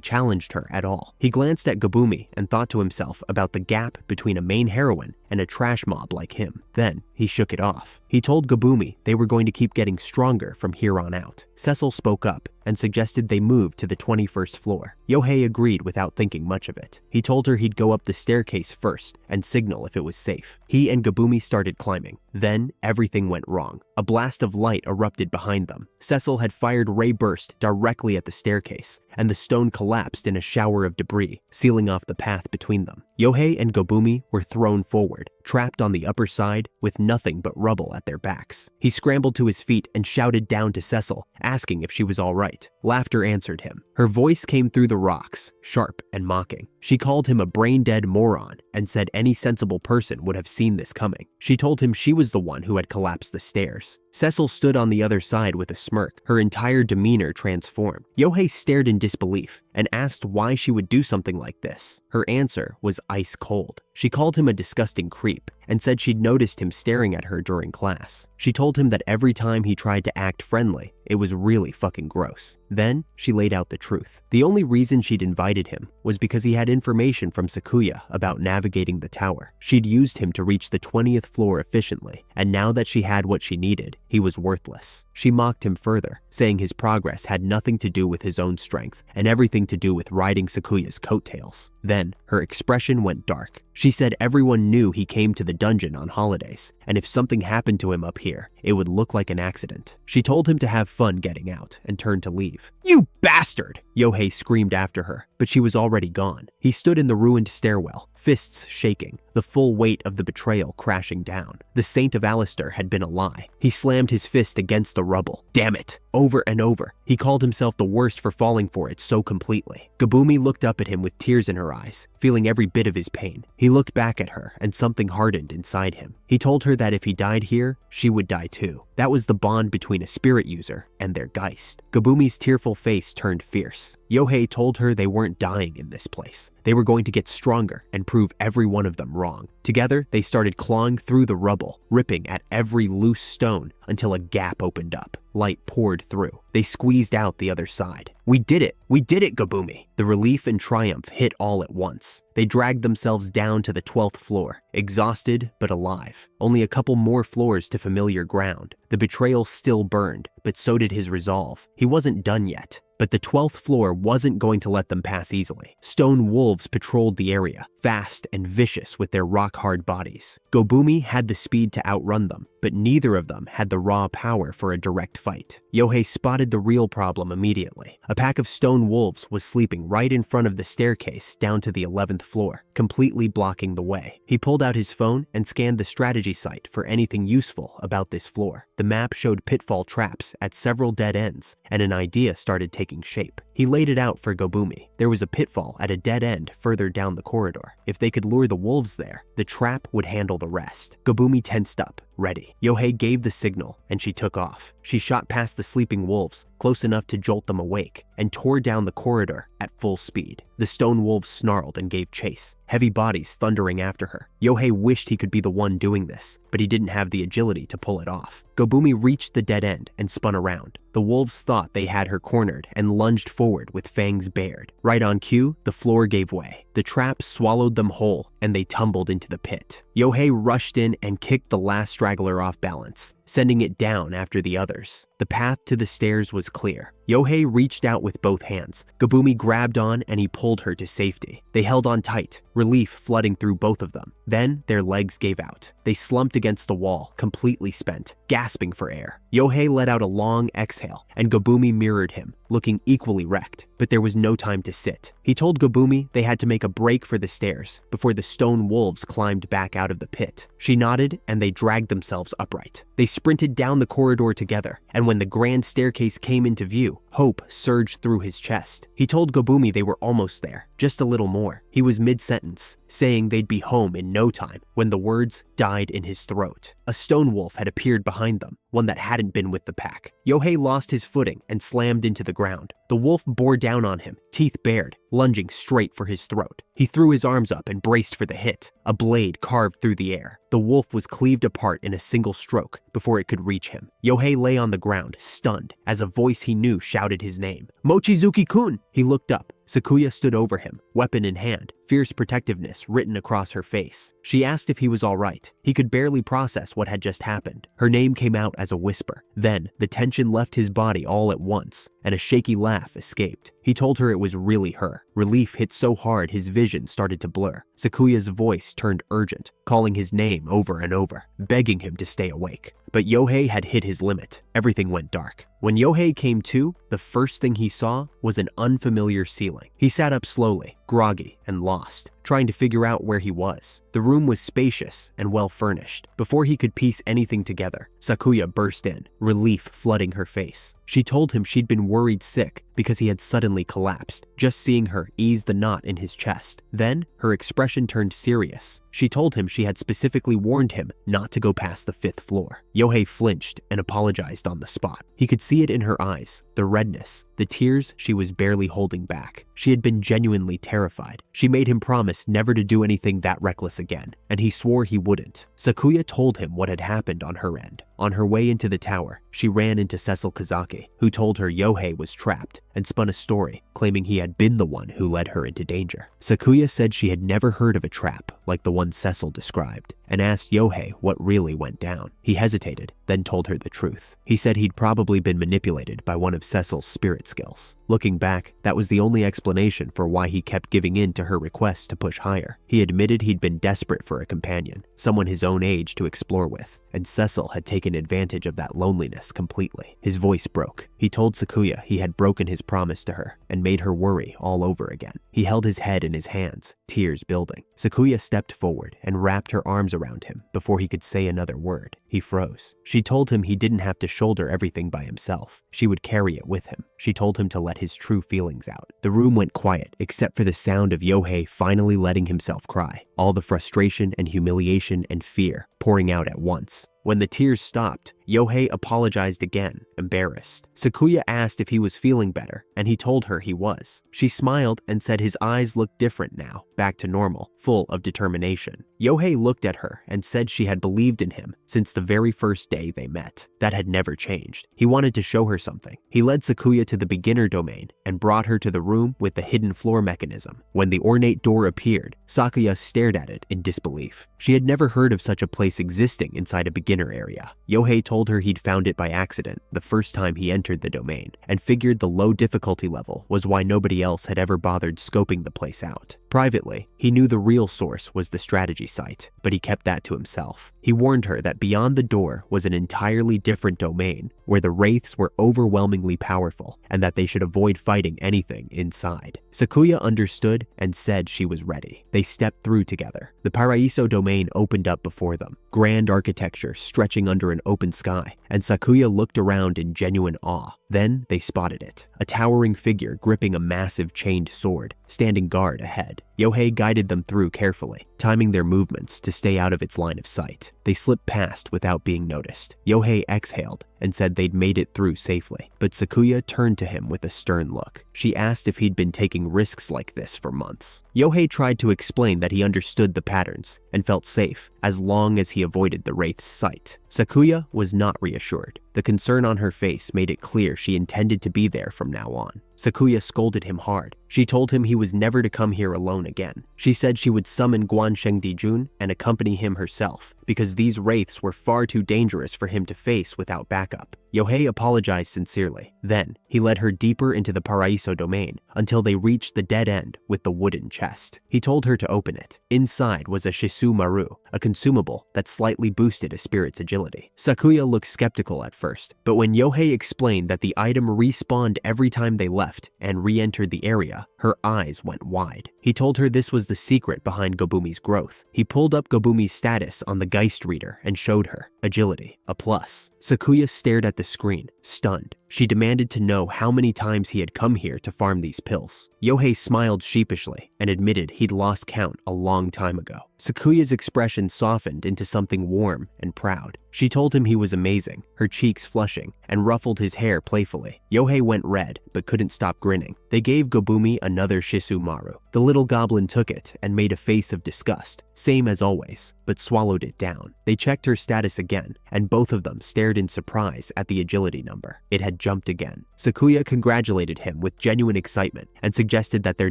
challenged her at all. He glanced at Gabumi and thought to himself about the gap between a main heroine and a trash mob like him. Then he shook it off. He told Gabumi they were going to keep getting stronger from here on out. Cecil spoke up and suggested they move to the 21st floor. Yohei agreed without thinking much of it. He told her he'd go up the staircase first and signal if it was safe. He and Gabumi started climbing. Then everything went wrong. A blast of light erupted behind them. Cecil had fired Ray Burst directly at the staircase, and the stone collapsed in a shower of debris, sealing off the path between them. Yohei and Gabumi were thrown forward, trapped on the upper side with nothing but rubble at their backs. He scrambled to his feet and shouted down to Cecil, asking if she was all right. Laughter answered him. Her voice came through the rocks, sharp and mocking. She called him a brain-dead moron and said any sensible person would have seen this coming. She told him she was the one who had collapsed the stairs. Cecil stood on the other side with a smirk, her entire demeanor transformed. Yohei stared in disbelief and asked why she would do something like this. Her answer was ice cold. She called him a disgusting creep and said she'd noticed him staring at her during class. She told him that every time he tried to act friendly, it was really fucking gross. Then she laid out the truth. The only reason she'd invited him was because he had information from Sakuya about navigating the tower. She'd used him to reach the 20th floor efficiently, and now that she had what she needed, he was worthless. She mocked him further, saying his progress had nothing to do with his own strength and everything to do with riding Sakuya's coattails. Then her expression went dark. She said everyone knew he came to the dungeon on holidays, and if something happened to him up here, it would look like an accident. She told him to have fun getting out and turned to leave. "You bastard!" Yohei screamed after her, but she was already gone. He stood in the ruined stairwell, fists shaking, the full weight of the betrayal crashing down. The Saint of Alistair had been a lie. He slammed his fist against the rubble. Damn it! Over and over. He called himself the worst for falling for it so completely. Gabumi looked up at him with tears in her eyes, feeling every bit of his pain. He looked back at her and something hardened inside him. He told her that if he died here, she would die too. That was the bond between a spirit user and their Geist. Gabumi's tearful face turned fierce. Yohei told her they weren't dying in this place. They were going to get stronger and prove every one of them wrong. Together, they started clawing through the rubble, ripping at every loose stone until a gap opened up. Light poured through. They squeezed out the other side. "We did it! We did it, Gabumi!" The relief and triumph hit all at once. They dragged themselves down to the 12th floor, exhausted but alive. Only a couple more floors to familiar ground. The betrayal still burned, but so did his resolve. He wasn't done yet. But the 12th floor wasn't going to let them pass easily. Stone wolves patrolled the area, fast and vicious with their rock-hard bodies. Gabumi had the speed to outrun them, but neither of them had the raw power for a direct fight. Yohei spotted the real problem immediately. A pack of stone wolves was sleeping right in front of the staircase down to the 11th floor, completely blocking the way. He pulled out his phone and scanned the strategy site for anything useful about this floor. The map showed pitfall traps at several dead ends, and an idea started taking shape. He laid it out for Gabumi. There was a pitfall at a dead end further down the corridor. If they could lure the wolves there, the trap would handle the rest. Gabumi tensed up, ready. Yohei gave the signal, and she took off. She shot past the sleeping wolves, close enough to jolt them awake, and tore down the corridor at full speed. The stone wolves snarled and gave chase, heavy bodies thundering after her. Yohei wished he could be the one doing this, but he didn't have the agility to pull it off. Gabumi reached the dead end and spun around. The wolves thought they had her cornered and lunged forward with fangs bared. Right on cue, the floor gave way. The trap swallowed them whole, and they tumbled into the pit. Yohei rushed in and kicked the last straggler off balance, sending it down after the others. The path to the stairs was clear. Yohei reached out with both hands. Gabumi grabbed on and he pulled her to safety. They held on tight, relief flooding through both of them. Then their legs gave out. They slumped against the wall, completely spent, gasping for air. Yohei let out a long exhale, and Gabumi mirrored him, looking equally wrecked. But there was no time to sit. He told Gabumi they had to make a break for the stairs before the stone wolves climbed back out of the pit. She nodded, and they dragged themselves upright. They sprinted down the corridor together, and when the grand staircase came into view, hope surged through his chest. He told Gabumi they were almost there, just a little more. He was mid-sentence, saying they'd be home in no time, when the words died in his throat. A stone wolf had appeared behind them, one that hadn't been with the pack. Yohei lost his footing and slammed into the ground. The wolf bore down on him, teeth bared, lunging straight for his throat. He threw his arms up and braced for the hit. A blade carved through the air. The wolf was cleaved apart in a single stroke before it could reach him. Yohei lay on the ground, stunned, as a voice he knew shouted his name. Mochizuki-kun! He looked up. Sakuya stood over him, weapon in hand, fierce protectiveness written across her face. She asked if he was all right. He could barely process what had just happened. Her name came out as a whisper. Then, the tension left his body all at once, and a shaky laugh escaped. He told her it was really her. Relief hit so hard his vision started to blur. Sakuya's voice turned urgent, calling his name over and over, begging him to stay awake. But Yohei had hit his limit. Everything went dark. When Yohei came to, the first thing he saw was an unfamiliar ceiling. He sat up slowly, groggy and lost, trying to figure out where he was. The room was spacious and well furnished. Before he could piece anything together, Sakuya burst in, relief flooding her face. She told him she'd been worried sick because he had suddenly collapsed, just seeing her ease the knot in his chest. Then, her expression turned serious. She told him she had specifically warned him not to go past the 5th floor. Yohei flinched and apologized on the spot. He could see it in her eyes, the redness, the tears she was barely holding back. She had been genuinely terrified. She made him promise never to do anything that reckless again, and he swore he wouldn't. Sakuya told him what had happened on her end. On her way into the tower, she ran into Cecil Kazaki, who told her Yohei was trapped and spun a story, claiming he had been the one who led her into danger. Sakuya said she had never heard of a trap like the one Cecil described, and asked Yohei what really went down. He hesitated, then told her the truth. He said he'd probably been manipulated by one of Cecil's spirit skills. Looking back, that was the only explanation for why he kept giving in to her requests to push higher. He admitted he'd been desperate for a companion, someone his own age to explore with, and Cecil had taken advantage of that loneliness completely. His voice broke. He told Sakuya he had broken his promise to her and made her worry all over again. He held his head in his hands, tears building. Sakuya stepped forward and wrapped her arms around him before he could say another word. He froze. She told him he didn't have to shoulder everything by himself. She would carry it with him. She told him to let his true feelings out. The room went quiet except for the sound of Yohei finally letting himself cry, all the frustration and humiliation and fear pouring out at once. When the tears stopped, Yohei apologized again, embarrassed. Sakuya asked if he was feeling better, and he told her he was. She smiled and said his eyes looked different now, back to normal, full of determination. Yohei looked at her and said she had believed in him since the very first day they met. That had never changed. He wanted to show her something. He led Sakuya to the beginner domain and brought her to the room with the hidden floor mechanism. When the ornate door appeared, Sakuya stared at it in disbelief. She had never heard of such a place existing inside a beginner area. Yohei told her he'd found it by accident the first time he entered the domain, and figured the low difficulty level was why nobody else had ever bothered scoping the place out. Privately, he knew the real source was the strategy site, but he kept that to himself. He warned her that beyond the door was an entirely different domain where the wraiths were overwhelmingly powerful and that they should avoid fighting anything inside. Sakuya understood and said she was ready. They stepped through together. The Paraiso domain opened up before them, grand architecture stretching under an open sky, and Sakuya looked around in genuine awe. Then they spotted it, a towering figure gripping a massive chained sword, standing guard ahead. Yohei guided them through carefully, timing their movements to stay out of its line of sight. They slipped past without being noticed. Yohei exhaled and said they'd made it through safely, but Sakuya turned to him with a stern look. She asked if he'd been taking risks like this for months. Yohei tried to explain that he understood the patterns and felt safe as long as he avoided the wraith's sight. Sakuya was not reassured. The concern on her face made it clear she intended to be there from now on. Sakuya scolded him hard. She told him he was never to come here alone again. She said she would summon Guansheng Dijun and accompany him herself, because these wraiths were far too dangerous for him to face without backup. Yohei apologized sincerely. Then, he led her deeper into the Paraiso domain until they reached the dead end with the wooden chest. He told her to open it. Inside was a Shisu Maru, a consumable that slightly boosted a spirit's agility. Sakuya looked skeptical at first, but when Yohei explained that the item respawned every time they left and re-entered the area, her eyes went wide. He told her this was the secret behind Gobumi's growth. He pulled up Gobumi's status on the Geist reader and showed her. Agility, a plus. Sakuya stared at the screen, stunned. She demanded to know how many times he had come here to farm these pills. Yohei smiled sheepishly and admitted he'd lost count a long time ago. Sakuya's expression softened into something warm and proud. She told him he was amazing, her cheeks flushing, and ruffled his hair playfully. Yohei went red, but couldn't stop grinning. They gave Gobumi another Shisumaru. The little goblin took it and made a face of disgust, same as always, but swallowed it down. They checked her status again, and both of them stared in surprise at the agility number. It had jumped again. Sakuya congratulated him with genuine excitement and suggested that their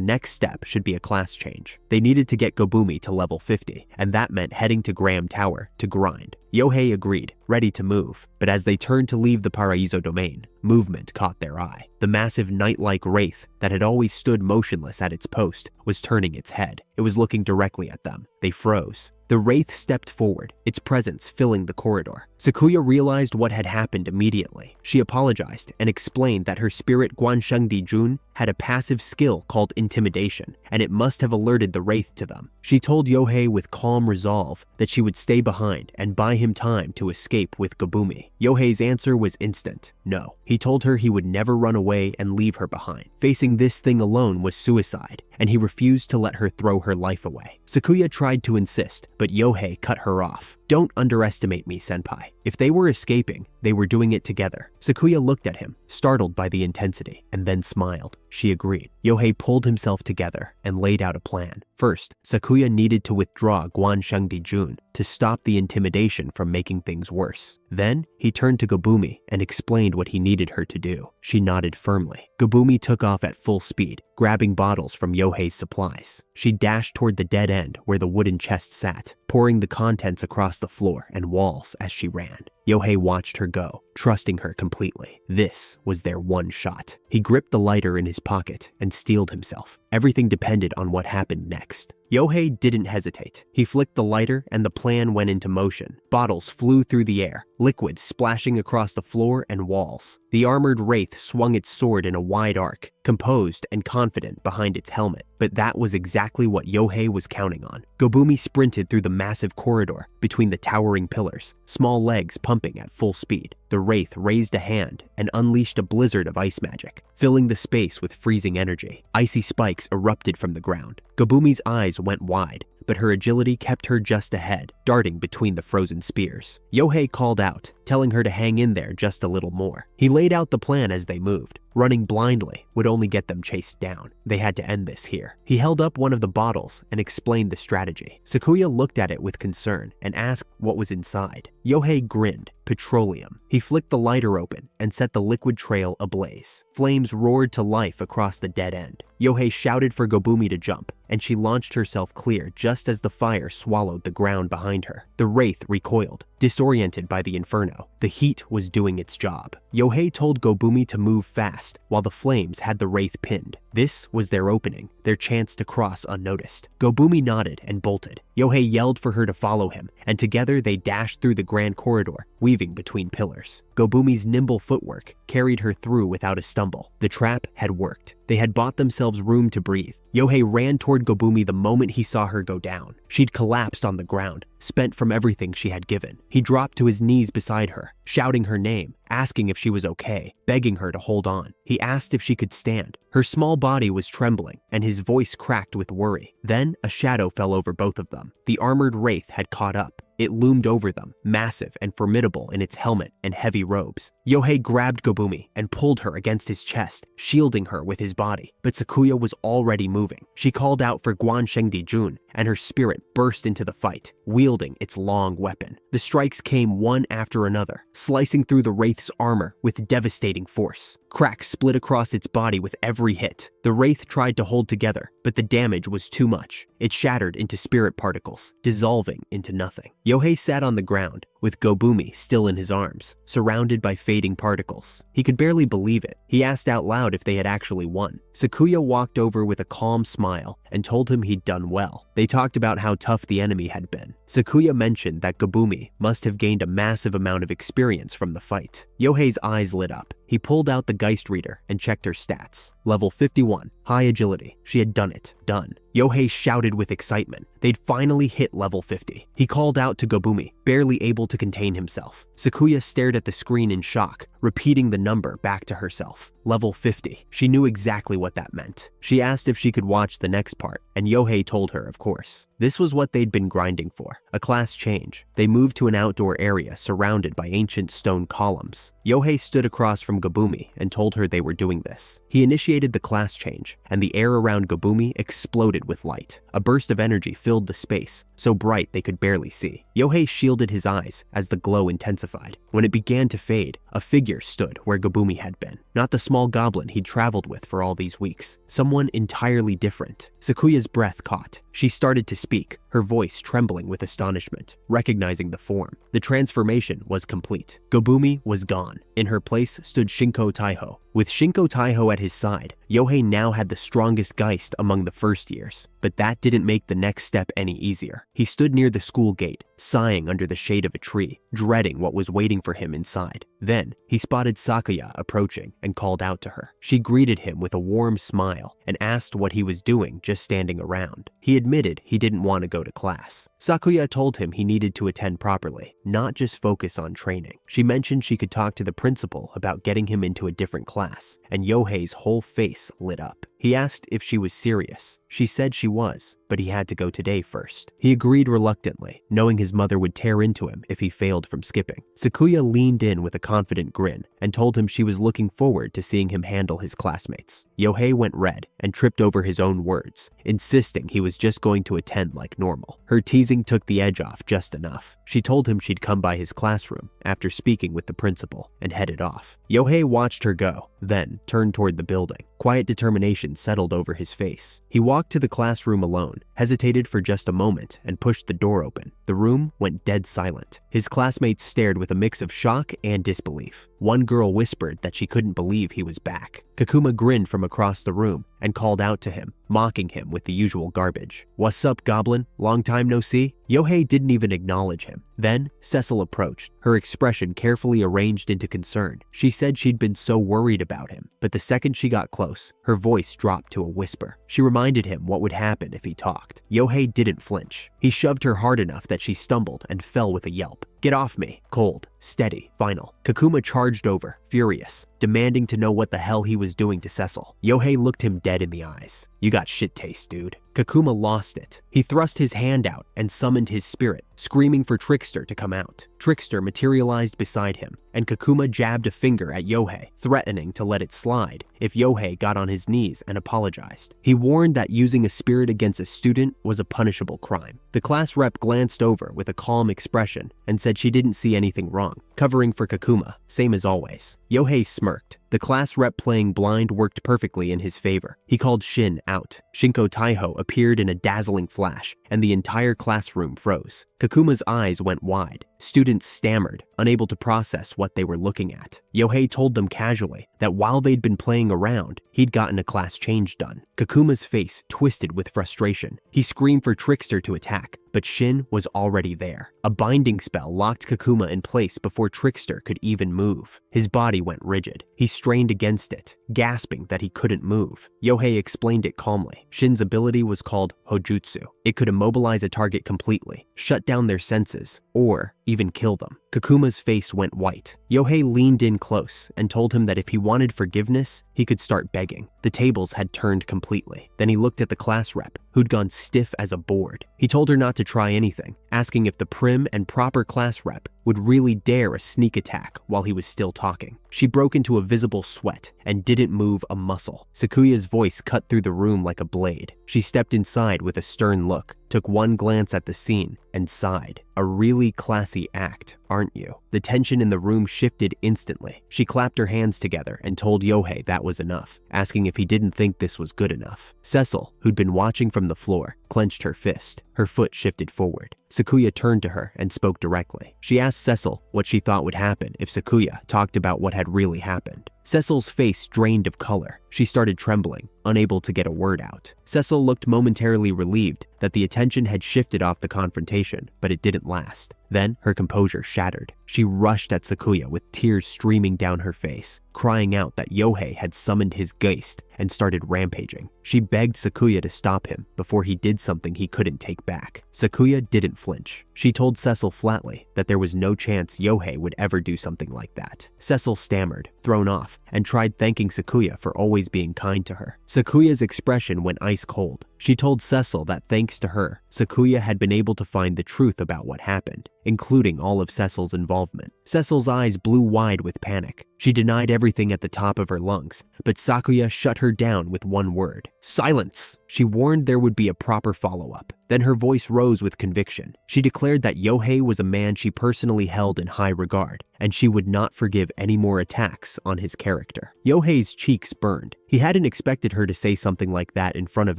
next step should be a class change. They needed to get Gobumi to level 50, and that meant heading to Graham Tower to grind. Yohei agreed, ready to move, but as they turned to leave the Paraiso domain, movement caught their eye. The massive knight-like wraith that had always stood motionless at its post was turning its head. It was looking directly at them. They froze. The wraith stepped forward, its presence filling the corridor. Sakuya realized what had happened immediately. She apologized and explained that her spirit Guanshengdi Jun had a passive skill called intimidation, and it must have alerted the wraith to them. She told Yohei with calm resolve that she would stay behind and buy him time to escape with Gobumi. Yohei's answer was instant, no. He told her he would never run away and leave her behind. Facing this thing alone was suicide, and he refused to let her throw her life away. Sakuya tried to insist, but Yohei cut her off. Don't underestimate me, senpai. If they were escaping, they were doing it together. Sakuya looked at him, startled by the intensity, and then smiled. She agreed. Yohei pulled himself together and laid out a plan. First, Sakuya needed to withdraw Guanshengdi Jun to stop the intimidation from making things worse. Then, he turned to Gobumi and explained what he needed her to do. She nodded firmly. Gobumi took off at full speed, grabbing bottles from Yohei's supplies. She dashed toward the dead end where the wooden chest sat, pouring the contents across the floor and walls as she ran. Yohei watched her go, trusting her completely. This was their one shot. He gripped the lighter in his pocket and steeled himself. Everything depended on what happened next. Yohei didn't hesitate. He flicked the lighter and the plan went into motion. Bottles flew through the air, liquid splashing across the floor and walls. The armored wraith swung its sword in a wide arc, composed and confident behind its helmet. But that was exactly what Yohei was counting on. Gobumi sprinted through the massive corridor between the towering pillars, small legs pumping at full speed. The wraith raised a hand and unleashed a blizzard of ice magic, filling the space with freezing energy. Icy spikes erupted from the ground. Gobumi's eyes went wide, but her agility kept her just ahead, darting between the frozen spears. Yohei called out, telling her to hang in there just a little more. He laid out the plan as they moved. Running blindly would only get them chased down. They had to end this here. He held up one of the bottles and explained the strategy. Sakuya looked at it with concern and asked what was inside. Yohei grinned. Petroleum. He flicked the lighter open and set the liquid trail ablaze. Flames roared to life across the dead end. Yohei shouted for Gobumi to jump, and she launched herself clear just as the fire swallowed the ground behind her. The wraith recoiled, disoriented by the inferno. The heat was doing its job. Yohei told Gobumi to move fast, while the flames had the wraith pinned. This was their opening, their chance to cross unnoticed. Gobumi nodded and bolted. Yohei yelled for her to follow him, and together they dashed through the grand corridor, weaving between pillars. Gobumi's nimble footwork carried her through without a stumble. The trap had worked. They had bought themselves room to breathe. Yohei ran toward Gobumi the moment he saw her go down. She'd collapsed on the ground, spent from everything she had given. He dropped to his knees beside her, shouting her name, asking if she was okay, begging her to hold on. He asked if she could stand. Her small body was trembling, and his voice cracked with worry. Then a shadow fell over both of them. The armored wraith had caught up. It loomed over them, massive and formidable in its helmet and heavy robes. Yohei grabbed Gobumi and pulled her against his chest, shielding her with his body. But Sakuya was already moving. She called out for Guanshengdi Jun, and her spirit burst into the fight, wielding its long weapon. The strikes came one after another, slicing through the wraith's armor with devastating force. Cracks split across its body with every hit. The wraith tried to hold together, but the damage was too much. It shattered into spirit particles, dissolving into nothing. Yohei sat on the ground, with Gobumi still in his arms, surrounded by fading particles. He could barely believe it. He asked out loud if they had actually won. Sakuya walked over with a calm smile and told him he'd done well. They talked about how tough the enemy had been. Sakuya mentioned that Gobumi must have gained a massive amount of experience from the fight. Yohei's eyes lit up. He pulled out the Geist Reader and checked her stats. Level 51, high agility. She had done it. Done. Yohei shouted with excitement. They'd finally hit level 50. He called out to Gobumi, barely able to contain himself. Sakuya stared at the screen in shock, repeating the number back to herself. Level 50. She knew exactly what that meant. She asked if she could watch the next part, and Yohei told her, of course. This was what they'd been grinding for, a class change. They moved to an outdoor area surrounded by ancient stone columns. Yohei stood across from Gobumi and told her they were doing this. He initiated the class change, and the air around Gobumi exploded with light. A burst of energy filled the space, so bright they could barely see. Yohei shielded his eyes as the glow intensified. When it began to fade, a figure stood where Gobumi had been. Not the small goblin he'd traveled with for all these weeks. Someone entirely different. Sakuya's breath caught. She started to speak, her voice trembling with astonishment, recognizing the form. The transformation was complete. Gobumi was gone. In her place stood Shinko Taiho. With Shinko Taiho at his side, Yohei now had the strongest Geist among the first years. But that didn't make the next step any easier. He stood near the school gate, sighing under the shade of a tree, dreading what was waiting for him inside. Then, he spotted Sakuya approaching and called out to her. She greeted him with a warm smile and asked what he was doing just standing around. He admitted he didn't want to go to class. Sakuya told him he needed to attend properly, not just focus on training. She mentioned she could talk to the principal about getting him into a different class, and Yohei's whole face lit up. He asked if she was serious. She said she was, but he had to go today first. He agreed reluctantly, knowing his mother would tear into him if he failed from skipping. Sakuya leaned in with a confident grin and told him she was looking forward to seeing him handle his classmates. Yohei went red and tripped over his own words, insisting he was just going to attend like normal. Her teasing took the edge off just enough. She told him she'd come by his classroom after speaking with the principal and headed off. Yohei watched her go, then turned toward the building. Quiet determination settled over his face. He walked to the classroom alone, hesitated for just a moment, and pushed the door open. The room went dead silent. His classmates stared with a mix of shock and disbelief. One girl whispered that she couldn't believe he was back. Kakuma grinned from across the room and called out to him, mocking him with the usual garbage. "What's up, Goblin? Long time no see?" Yohei didn't even acknowledge him. Then, Cecil approached, her expression carefully arranged into concern. She said she'd been so worried about him, but the second she got close, her voice dropped to a whisper. She reminded him what would happen if he talked. Yohei didn't flinch. He shoved her hard enough that she stumbled and fell with a yelp. "Get off me." Cold, steady, final. Kakuma charged over, furious, demanding to know what the hell he was doing to Cecil. Yohei looked him dead in the eyes. "You got shit taste, dude." Kakuma lost it. He thrust his hand out and summoned his spirit, screaming for Trickster to come out. Trickster materialized beside him, and Kakuma jabbed a finger at Yohei, threatening to let it slide if Yohei got on his knees and apologized. He warned that using a spirit against a student was a punishable crime. The class rep glanced over with a calm expression and said she didn't see anything wrong, covering for Kakuma, same as always. Yohei smirked. The class rep playing blind worked perfectly in his favor. He called Shin out. Shinko Taiho appeared in a dazzling flash, and the entire classroom froze. Kakuma's eyes went wide. Students stammered, unable to process what they were looking at. Yohei told them casually that while they'd been playing around, he'd gotten a class change done. Kakuma's face twisted with frustration. He screamed for Trickster to attack, but Shin was already there. A binding spell locked Kakuma in place before Trickster could even move. His body went rigid. He strained against it, gasping that he couldn't move. Yohei explained it calmly. Shin's ability was called Hojutsu. It could immobilize a target completely, shut down their senses, or even kill them. Kakuma's face went white. Yohei leaned in close and told him that if he wanted forgiveness, he could start begging. The tables had turned completely. Then he looked at the class rep, who'd gone stiff as a board. He told her not to try anything, asking if the prim and proper class rep would really dare a sneak attack while he was still talking. She broke into a visible sweat and didn't move a muscle. Sakuya's voice cut through the room like a blade. She stepped inside with a stern look, took one glance at the scene, and sighed. "A really classy act, aren't you?" The tension in the room shifted instantly. She clapped her hands together and told Yohei that was enough. asking if he didn't think this was good enough. Cecil, who'd been watching from the floor, clenched her fist. Her foot shifted forward. Sakuya turned to her and spoke directly. She asked Cecil what she thought would happen if Sakuya talked about what had really happened. Cecil's face drained of color. She started trembling, unable to get a word out. Cecil looked momentarily relieved that the attention had shifted off the confrontation, but it didn't last. Then her composure shattered. She rushed at Sakuya with tears streaming down her face, crying out that Yohei had summoned his geist and started rampaging. She begged Sakuya to stop him before he did something he couldn't take back. Sakuya didn't flinch. She told Cecil flatly that there was no chance Yohei would ever do something like that. Cecil stammered, thrown off, and tried thanking Sakuya for always being kind to her. Sakuya's expression went ice cold. She told Cecil that thanks to her, Sakuya had been able to find the truth about what happened, including all of Cecil's involvement. Cecil's eyes blew wide with panic. She denied everything at the top of her lungs, but Sakuya shut her down with one word: silence. She warned there would be a proper follow-up. Then her voice rose with conviction. She declared that Yohei was a man she personally held in high regard, and she would not forgive any more attacks on his character. Yohei's cheeks burned. He hadn't expected her to say something like that in front of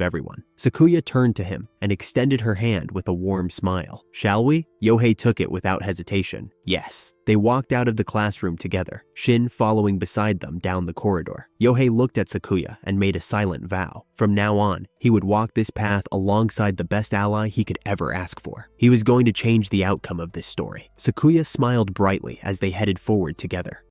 everyone. Sakuya turned to him and extended her hand with a warm smile. "Shall we?" Yohei took it without hesitation. Yes. They walked out of the classroom together, Shin following beside them down the corridor. Yohei looked at Sakuya and made a silent vow. From now on, he would walk this path alongside the best ally he could ever ask for. He was going to change the outcome of this story. Sakuya smiled brightly as they headed forward together.